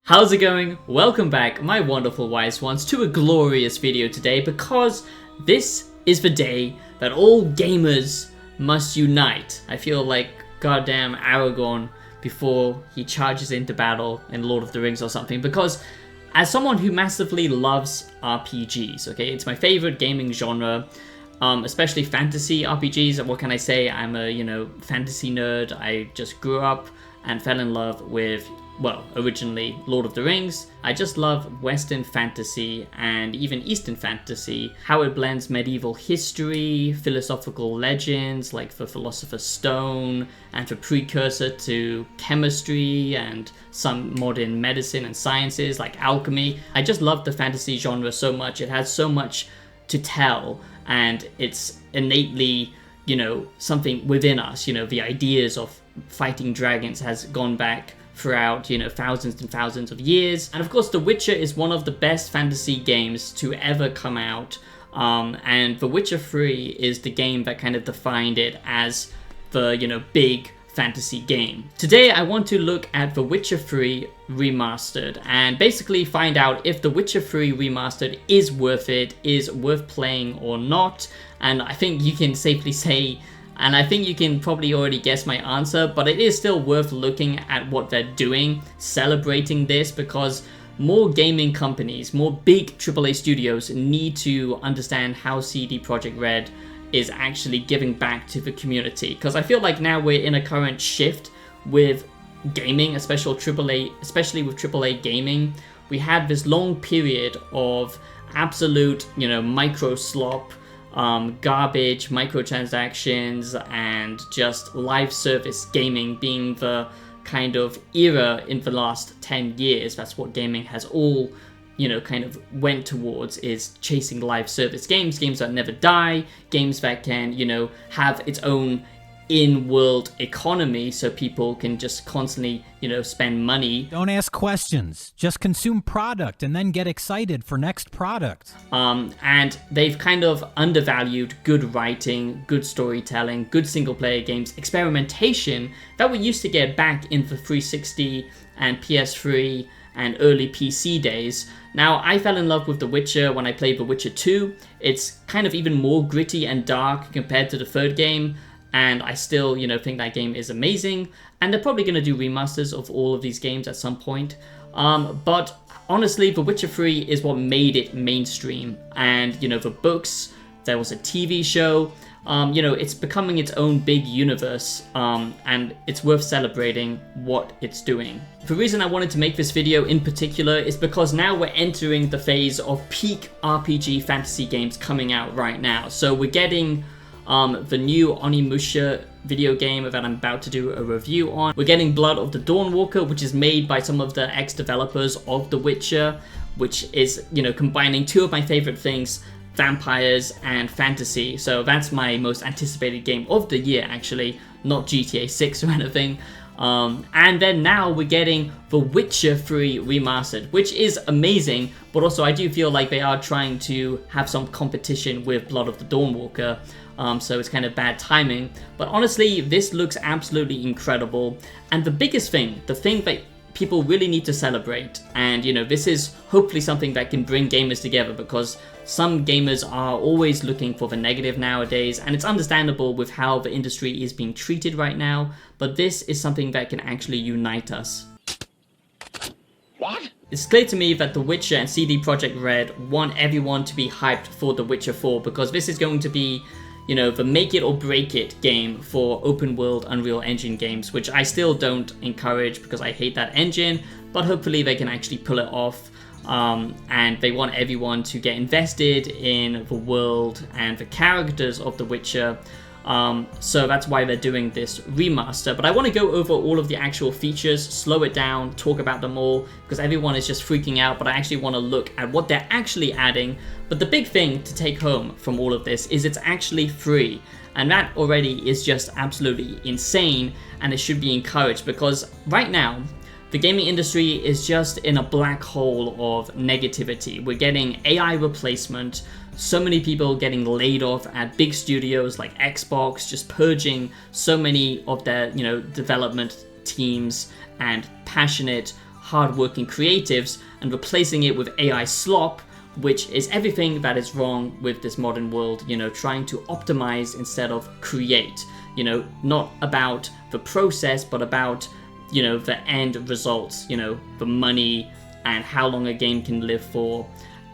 How's it going? Welcome back, my wonderful wise ones, to a glorious video today because this is the day that all gamers must unite. I feel like goddamn Aragorn before he charges into battle in Lord of the Rings or something, because as someone who massively loves RPGs, okay, it's my favorite gaming genre, especially fantasy RPGs. What can I say? I'm a, fantasy nerd. I just grew up and fell in love with, well, originally Lord of the Rings. I just love Western fantasy and even Eastern fantasy, how it blends medieval history, philosophical legends like the Philosopher's Stone, and the precursor to chemistry and some modern medicine and sciences like alchemy. I just love the fantasy genre so much. It has so much to tell, and it's innately, something within us. The ideas of fighting dragons has gone back throughout, thousands and thousands of years. And of course, The Witcher is one of the best fantasy games to ever come out. And The Witcher 3 is the game that kind of defined it as the, big fantasy game. Today, I want to look at The Witcher 3 Remastered and basically find out if The Witcher 3 Remastered is worth it, is worth playing or not. And I think you can safely say, and I think you can probably already guess my answer, but it is still worth looking at what they're doing, celebrating this, because more gaming companies, more big AAA studios need to understand how CD Projekt Red is actually giving back to the community. Because I feel like now we're in a current shift with gaming, especially with AAA gaming. We had this long period of absolute, micro slop, garbage, microtransactions, and just live service gaming being the kind of era in the last 10 years. That's what gaming has all, kind of went towards, is chasing live service games that never die, games that can, have its own in-world economy so people can just constantly, spend money. Don't ask questions, just consume product and then get excited for next product. And they've kind of undervalued good writing, good storytelling, good single-player games, experimentation that we used to get back in the 360 and PS3 and early PC days. Now, I fell in love with The Witcher when I played The Witcher 2. It's kind of even more gritty and dark compared to the third game, and I still, think that game is amazing. And they're probably going to do remasters of all of these games at some point. But honestly, The Witcher 3 is what made it mainstream. And, the books, there was a TV show. It's becoming its own big universe, and it's worth celebrating what it's doing. The reason I wanted to make this video in particular is because now we're entering the phase of peak RPG fantasy games coming out right now. So we're getting the new Onimusha video game that I'm about to do a review on. We're getting Blood of the Dawnwalker, which is made by some of the ex-developers of The Witcher, which is, combining two of my favorite things, vampires and fantasy. So that's my most anticipated game of the year, actually, not GTA 6 or anything. And then now we're getting The Witcher 3 Remastered, which is amazing, but also I do feel like they are trying to have some competition with Blood of the Dawnwalker. So it's kind of bad timing. But honestly, this looks absolutely incredible. And the biggest thing, the thing that people really need to celebrate, and this is hopefully something that can bring gamers together, because some gamers are always looking for the negative nowadays, and it's understandable with how the industry is being treated right now, but this is something that can actually unite us. What? It's clear to me that The Witcher and CD Projekt Red want everyone to be hyped for The Witcher 4, because this is going to be the make it or break it game for open world Unreal Engine games, which I still don't encourage because I hate that engine, but hopefully they can actually pull it off. And they want everyone to get invested in the world and the characters of The Witcher. So that's why they're doing this remaster. But I want to go over all of the actual features, slow it down, talk about them all, because everyone is just freaking out, but I actually want to look at what they're actually adding. But the big thing to take home from all of this is it's actually free. And that already is just absolutely insane, and it should be encouraged, because right now, the gaming industry is just in a black hole of negativity. We're getting AI replacement, so many people getting laid off at big studios like Xbox, just purging so many of their, development teams and passionate, hardworking creatives and replacing it with AI slop, which is everything that is wrong with this modern world, you know, trying to optimize instead of create, you know, not about the process, but about, you know, the end results, you know, the money and how long a game can live for,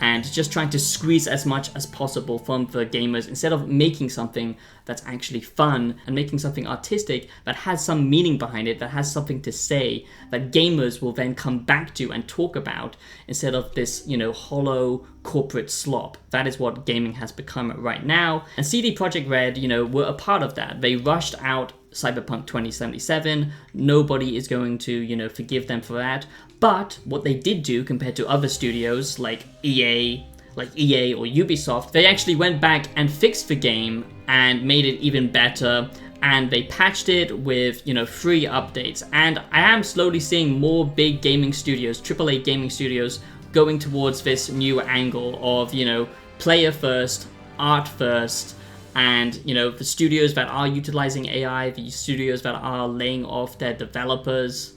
and just trying to squeeze as much as possible from the gamers instead of making something that's actually fun and making something artistic that has some meaning behind it, that has something to say, that gamers will then come back to and talk about instead of this, you know, hollow corporate slop. That is what gaming has become right now. And CD Projekt Red, you know, were a part of that. They rushed out Cyberpunk 2077. Nobody is going to, you know, forgive them for that. But what they did do compared to other studios like EA or Ubisoft, they actually went back and fixed the game and made it even better, and they patched it with, you know, free updates. And I am slowly seeing more big gaming studios, AAA gaming studios, going towards this new angle of, you know, player first, art first, and, you know, the studios that are utilizing AI, the studios that are laying off their developers,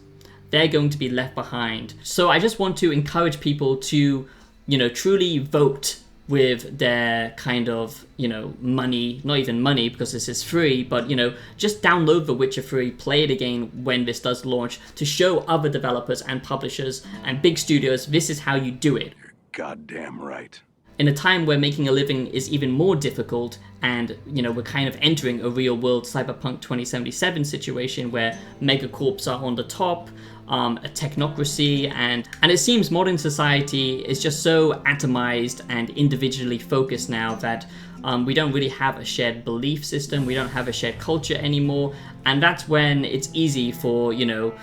they're going to be left behind. So I just want to encourage people to, you know, truly vote with their kind of, you know, money, not even money because this is free, but, you know, just download The Witcher 3, play it again when this does launch, to show other developers and publishers and big studios this is how you do it. You're goddamn right. In a time where making a living is even more difficult, and, you know, we're kind of entering a real world Cyberpunk 2077 situation where megacorps are on the top, a technocracy, and it seems modern society is just so atomized and individually focused now that we don't really have a shared belief system, we don't have a shared culture anymore, and that's when it's easy for, you know,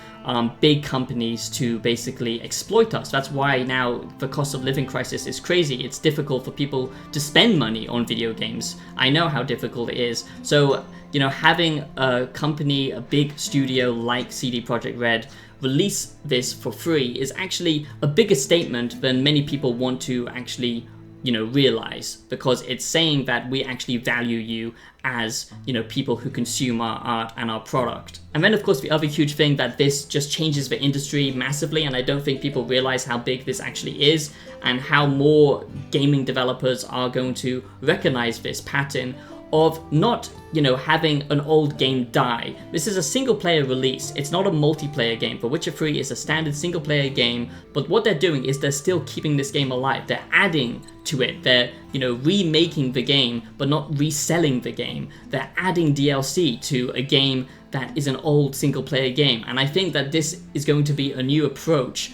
big companies to basically exploit us. That's why now the cost of living crisis is crazy. It's difficult for people to spend money on video games. I know how difficult it is. So, you know, having a company, a big studio like CD Projekt Red release this for free is actually a bigger statement than many people want to actually, you know, realize, because it's saying that we actually value you as, you know, people who consume our art and our product. And then of course the other huge thing that this just changes the industry massively, and I don't think people realize how big this actually is and how more gaming developers are going to recognize this pattern of not, you know, having an old game die. This is a single player release. It's not a multiplayer game. The Witcher 3 is a standard single player game, but what they're doing is they're still keeping this game alive. They're adding to it. They're, you know, remaking the game, but not reselling the game. They're adding DLC to a game that is an old single player game. And I think that this is going to be a new approach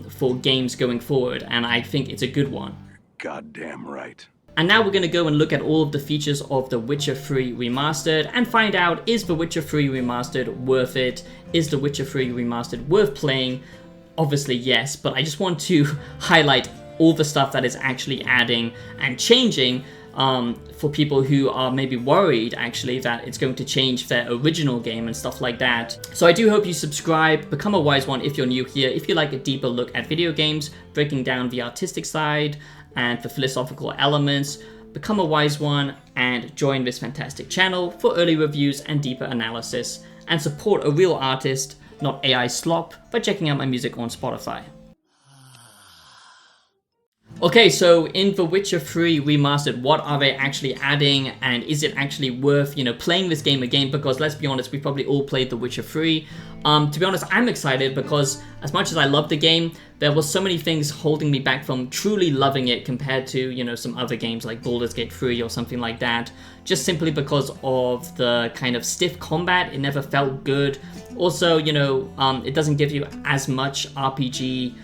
for games going forward, and I think it's a good one. Goddamn right. And now we're going to go and look at all of the features of The Witcher 3 Remastered and find out, is The Witcher 3 Remastered worth it? Is The Witcher 3 Remastered worth playing? Obviously yes, but I just want to highlight all the stuff that is actually adding and changing for people who are maybe worried actually that it's going to change their original game and stuff like that. So I do hope you subscribe, become a wise one if you're new here, if you like a deeper look at video games, breaking down the artistic side and the philosophical elements. Become a wise one and join this fantastic channel for early reviews and deeper analysis, and support a real artist, not AI slop, by checking out my music on Spotify. Okay, so in The Witcher 3 Remastered, what are they actually adding, and is it actually worth, you know, playing this game again? Because let's be honest, we probably all played The Witcher 3. To be honest, I'm excited because as much as I love the game, there was so many things holding me back from truly loving it compared to, you know, some other games like Baldur's Gate 3 or something like that. Just simply because of the kind of stiff combat, it never felt good. Also, you know, it doesn't give you as much RPG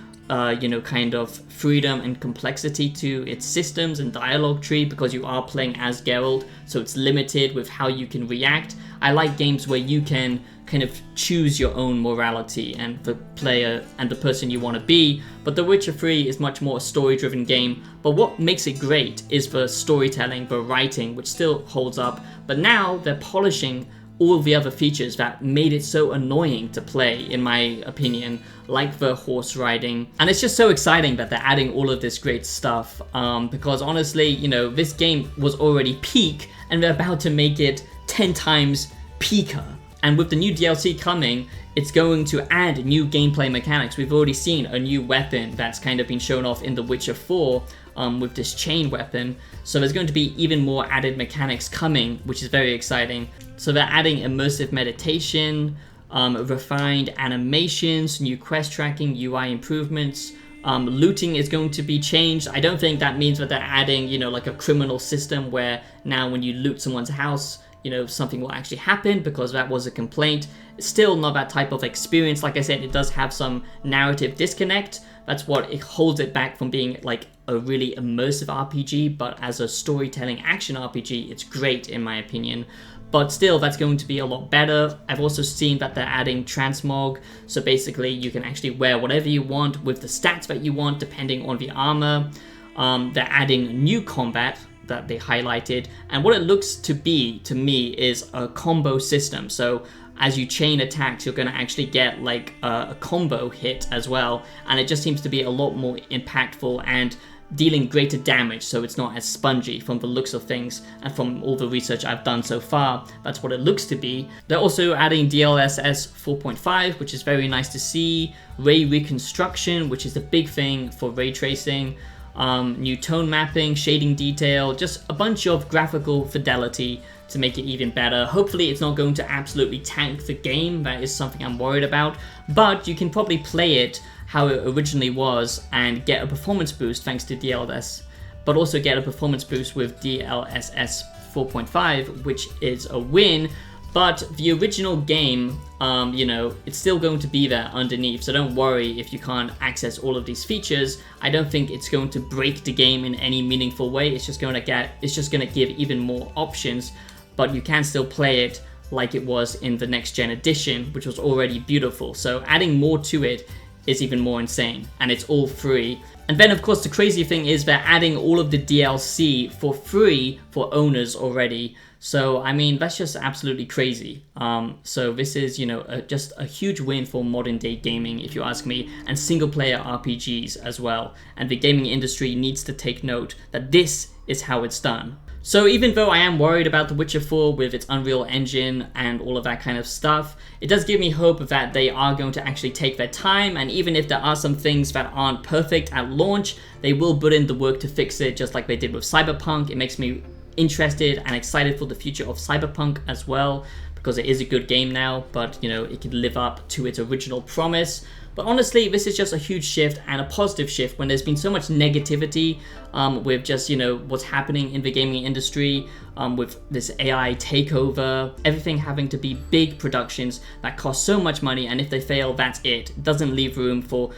you know, kind of freedom and complexity to its systems and dialogue tree because you are playing as Geralt, so it's limited with how you can react. I like games where you can kind of choose your own morality and the player and the person you want to be, but The Witcher 3 is much more a story-driven game. But what makes it great is the storytelling, the writing, which still holds up, but now they're polishing all the other features that made it so annoying to play, in my opinion, like the horse riding. And it's just so exciting that they're adding all of this great stuff, because honestly, you know, this game was already peak, and they're about to make it 10 times peaker. And with the new DLC coming it's going to add new gameplay mechanics. We've already seen a new weapon that's kind of been shown off in The Witcher 4 with this chain weapon. So there's going to be even more added mechanics coming, which is very exciting. So they're adding immersive meditation, refined animations, new quest tracking, UI improvements. Looting is going to be changed. I don't think that means that they're adding, you know, like a criminal system where now when you loot someone's house, you know, something will actually happen, because that was a complaint. It's still not that type of experience. Like I said, it does have some narrative disconnect. That's what it holds it back from being like a really immersive RPG, but as a storytelling action RPG, it's great in my opinion. But still, that's going to be a lot better. I've also seen that they're adding transmog, so basically you can actually wear whatever you want with the stats that you want depending on the armor. They're adding new combat that they highlighted, and what it looks to be to me is a combo system. So as you chain attacks, you're going to actually get like a combo hit as well, and it just seems to be a lot more impactful and dealing greater damage, so it's not as spongy from the looks of things, and from all the research I've done so far, that's what it looks to be. They're also adding DLSS 4.5, which is very nice to see, ray reconstruction, which is the big thing for ray tracing, new tone mapping, shading detail, just a bunch of graphical fidelity to make it even better. Hopefully it's not going to absolutely tank the game, that is something I'm worried about, but you can probably play it how it originally was and get a performance boost thanks to DLSS, but also get a performance boost with DLSS 4.5, which is a win. But the original game, you know, it's still going to be there underneath, so don't worry if you can't access all of these features. I don't think it's going to break the game in any meaningful way. It's just going to give even more options, but you can still play it like it was in the next gen edition, which was already beautiful. So adding more to it is even more insane, and it's all free. And then of course the crazy thing is they're adding all of the DLC for free for owners already. So I mean, that's just absolutely crazy. So this is, you know, just a huge win for modern day gaming, if you ask me, and single player RPGs as well. And the gaming industry needs to take note that this is how it's done. So even though I am worried about The Witcher 4 with its Unreal Engine and all of that kind of stuff, it does give me hope that they are going to actually take their time, and even if there are some things that aren't perfect at launch, they will put in the work to fix it, just like they did with Cyberpunk. It makes me interested and excited for the future of Cyberpunk as well, because it is a good game now, but you know, it can live up to its original promise. But honestly, this is just a huge shift and a positive shift when there's been so much negativity with just, you know, what's happening in the gaming industry, with this AI takeover, everything having to be big productions that cost so much money, and if they fail, that's it. It doesn't leave room for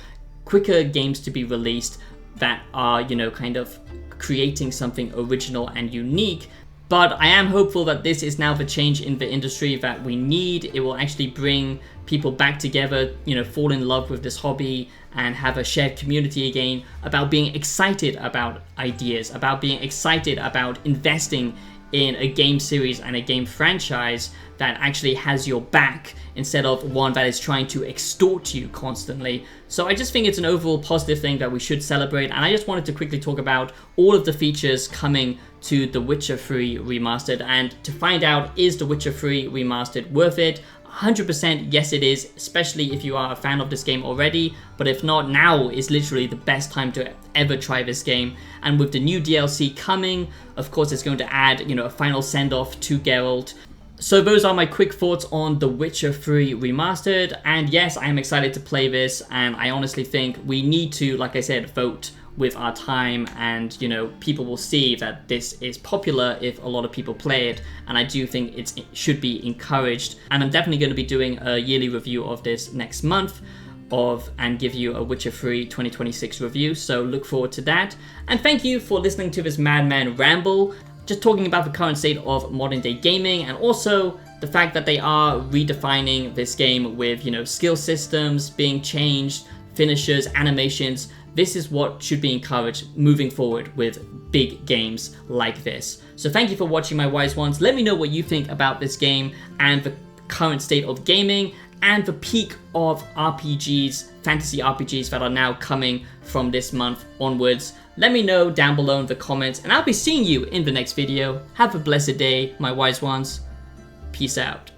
quicker games to be released that are, you know, kind of creating something original and unique. But I am hopeful that this is now the change in the industry that we need. It will actually bring people back together, you know, fall in love with this hobby and have a shared community again about being excited about ideas, about being excited about investing in a game series and a game franchise that actually has your back instead of one that is trying to extort you constantly. So I just think it's an overall positive thing that we should celebrate, and I just wanted to quickly talk about all of the features coming to The Witcher 3 Remastered, and to find out, is The Witcher 3 Remastered worth it? 100% yes it is, especially if you are a fan of this game already, but if not, now is literally the best time to ever try this game. And with the new DLC coming, of course it's going to add, you know, a final send-off to Geralt. So those are my quick thoughts on The Witcher 3 Remastered, and yes, I am excited to play this, and I honestly think we need to, like I said, vote with our time, and you know, people will see that this is popular if a lot of people play it, and I do think it should be encouraged. And I'm definitely going to be doing a yearly review of this next month and give you a Witcher 3 2026 review, so look forward to that. And thank you for listening to this madman ramble, just talking about the current state of modern day gaming, and also the fact that they are redefining this game with, you know, skill systems being changed, finishers, animations. This is what should be encouraged moving forward with big games like this. So thank you for watching, my wise ones. Let me know what you think about this game and the current state of gaming and the peak of RPGs, fantasy RPGs that are now coming from this month onwards. Let me know down below in the comments, and I'll be seeing you in the next video. Have a blessed day, my wise ones. Peace out.